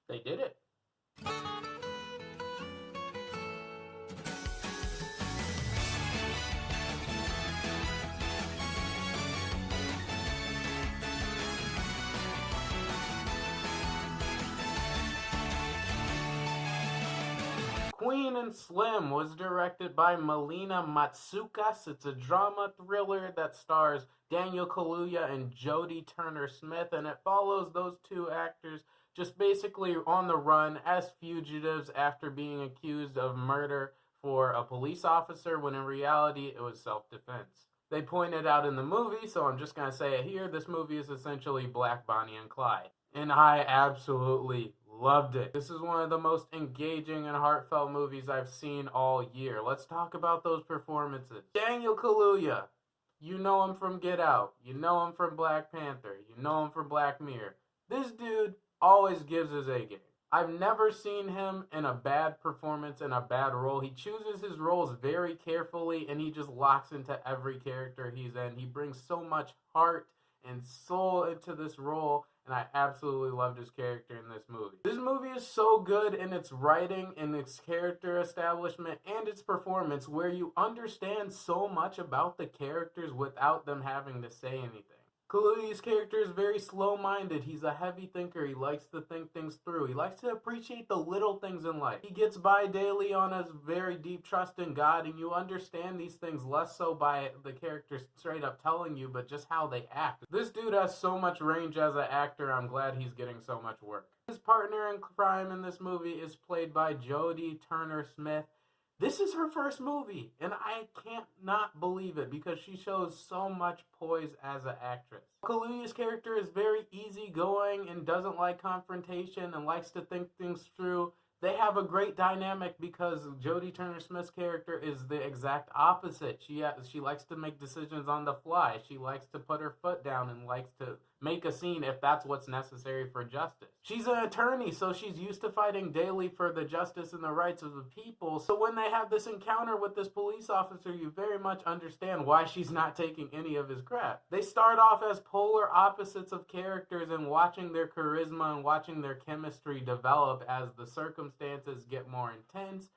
They did it. Queen and Slim was directed by Melina Matsoukas. It's a drama thriller that stars Daniel Kaluuya and Jodie Turner-Smith, and it follows those two actors just basically on the run as fugitives after being accused of murder for a police officer when in reality it was self-defense. They pointed out in the movie, so I'm just going to say it here, this movie is essentially Black Bonnie and Clyde. And I absolutely loved it. This is one of the most engaging and heartfelt movies I've seen all year. Let's talk about those performances. Daniel Kaluuya, you know him from Get Out. You know him from Black Panther. You know him from Black Mirror. This dude always gives his A game. I've never seen him in a bad performance, in a bad role. He chooses his roles very carefully, and he just locks into every character he's in. He brings so much heart and soul into this role, and I absolutely loved his character in this movie. This movie is so good in its writing, in its character establishment, and its performance, where you understand so much about the characters without them having to say anything. Kaluuya's character is very slow-minded. He's a heavy thinker. He likes to think things through. He likes to appreciate the little things in life. He gets by daily on a very deep trust in God, and you understand these things less so by the characters straight up telling you, but just how they act. This dude has so much range as an actor. I'm glad he's getting so much work. His partner in crime in this movie is played by Jodie Turner-Smith. This is her first movie, and I can't not believe it because she shows so much poise as an actress. Kaluuya's character is very easygoing and doesn't like confrontation and likes to think things through. They have a great dynamic because Jodie Turner-Smith's character is the exact opposite. She likes to make decisions on the fly. She likes to put her foot down and likes to make a scene if that's what's necessary for justice. She's an attorney, so she's used to fighting daily for the justice and the rights of the people. So when they have this encounter with this police officer, you very much understand why she's not taking any of his crap. They start off as polar opposites of characters, and watching their charisma and watching their chemistry develop as the circumstances get more intense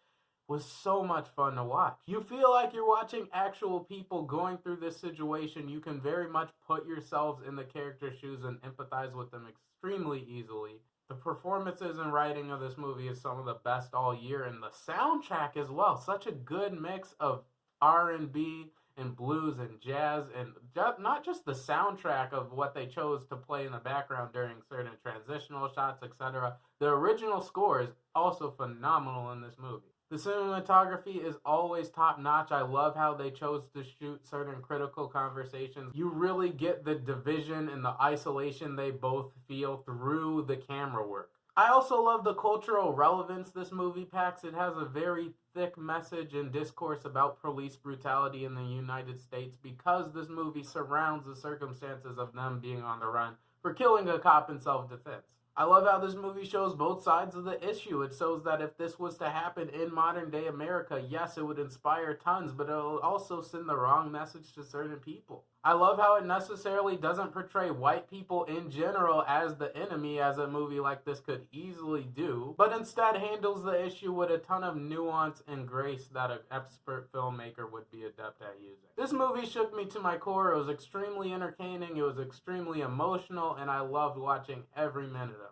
was so much fun to watch. You feel like you're watching actual people going through this situation. You can very much put yourselves in the character's shoes and empathize with them extremely easily. The performances and writing of this movie is some of the best all year, and the soundtrack as well. Such a good mix of R&B and blues and jazz, and not just the soundtrack of what they chose to play in the background during certain transitional shots, etc. The original score is also phenomenal in this movie. The cinematography is always top notch. I love how they chose to shoot certain critical conversations. You really get the division and the isolation they both feel through the camera work. I also love the cultural relevance this movie packs. It has a very thick message and discourse about police brutality in the United States because this movie surrounds the circumstances of them being on the run for killing a cop in self-defense. I love how this movie shows both sides of the issue. It shows that if this was to happen in modern day America, yes, it would inspire tons, but it'll also send the wrong message to certain people. I love how it necessarily doesn't portray white people in general as the enemy, as a movie like this could easily do, but instead handles the issue with a ton of nuance and grace that an expert filmmaker would be adept at using. This movie shook me to my core. It was extremely entertaining, it was extremely emotional, and I loved watching every minute of it.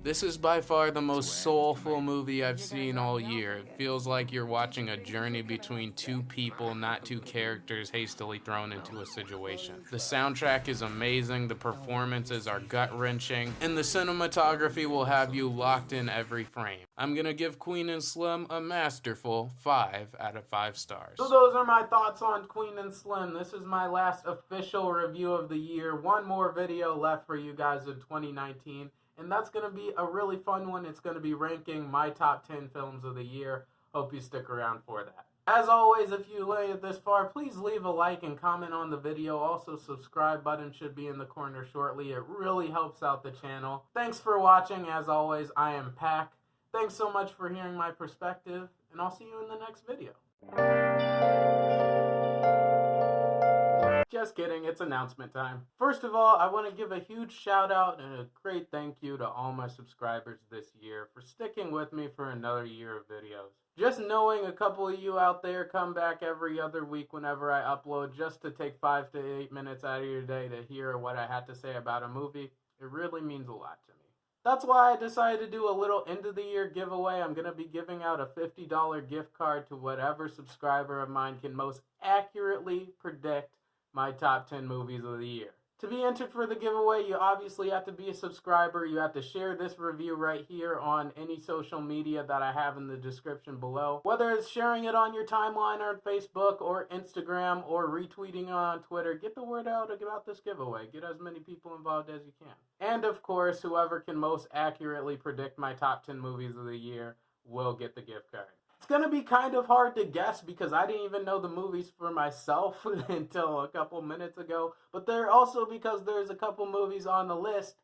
This is by far the most soulful movie I've seen all year. It feels like you're watching a journey between two people, not two characters hastily thrown into a situation. The soundtrack is amazing, the performances are gut-wrenching, and the cinematography will have you locked in every frame. I'm gonna give Queen and Slim a masterful 5 out of 5 stars. So those are my thoughts on Queen and Slim. This is my last official review of the year. One more video left for you guys in 2019. And that's going to be a really fun one. It's going to be ranking my top 10 films of the year. Hope you stick around for that. As always, if you made it this far, please leave a like and comment on the video. Also, subscribe button should be in the corner shortly. It really helps out the channel. Thanks for watching. As always, I am Pack. Thanks so much for hearing my perspective, and I'll see you in the next video. Just kidding, it's announcement time. First of all, I want to give a huge shout out and a great thank you to all my subscribers this year for sticking with me for another year of videos. Just knowing a couple of you out there come back every other week whenever I upload just to take 5 to 8 minutes out of your day to hear what I had to say about a movie, it really means a lot to me. That's why I decided to do a little end of the year giveaway. I'm going to be giving out a $50 gift card to whatever subscriber of mine can most accurately predict my top 10 movies of the year. To be entered for the giveaway, you obviously have to be a subscriber. You have to share this review right here on any social media that I have in the description below. Whether it's sharing it on your timeline or Facebook or Instagram or retweeting on Twitter, get the word out about this giveaway. Get as many people involved as you can. And of course, whoever can most accurately predict my top 10 movies of the year will get the gift card. It's going to be kind of hard to guess because I didn't even know the movies for myself until a couple minutes ago. But they're also because there's a couple movies on the list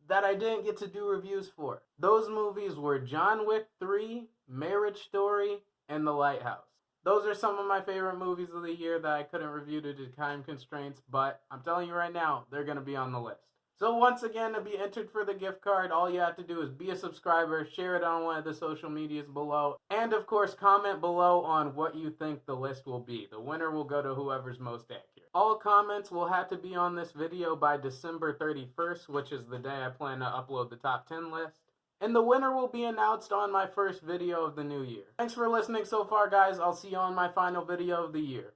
that I didn't get to do reviews for. Those movies were John Wick 3, Marriage Story, and The Lighthouse. Those are some of my favorite movies of the year that I couldn't review due to time constraints, but I'm telling you right now, they're going to be on the list. So once again, to be entered for the gift card, all you have to do is be a subscriber, share it on one of the social medias below, and of course comment below on what you think the list will be. The winner will go to whoever's most accurate. All comments will have to be on this video by December 31st, which is the day I plan to upload the top 10 list. And the winner will be announced on my first video of the new year. Thanks for listening so far, guys. I'll see you on my final video of the year.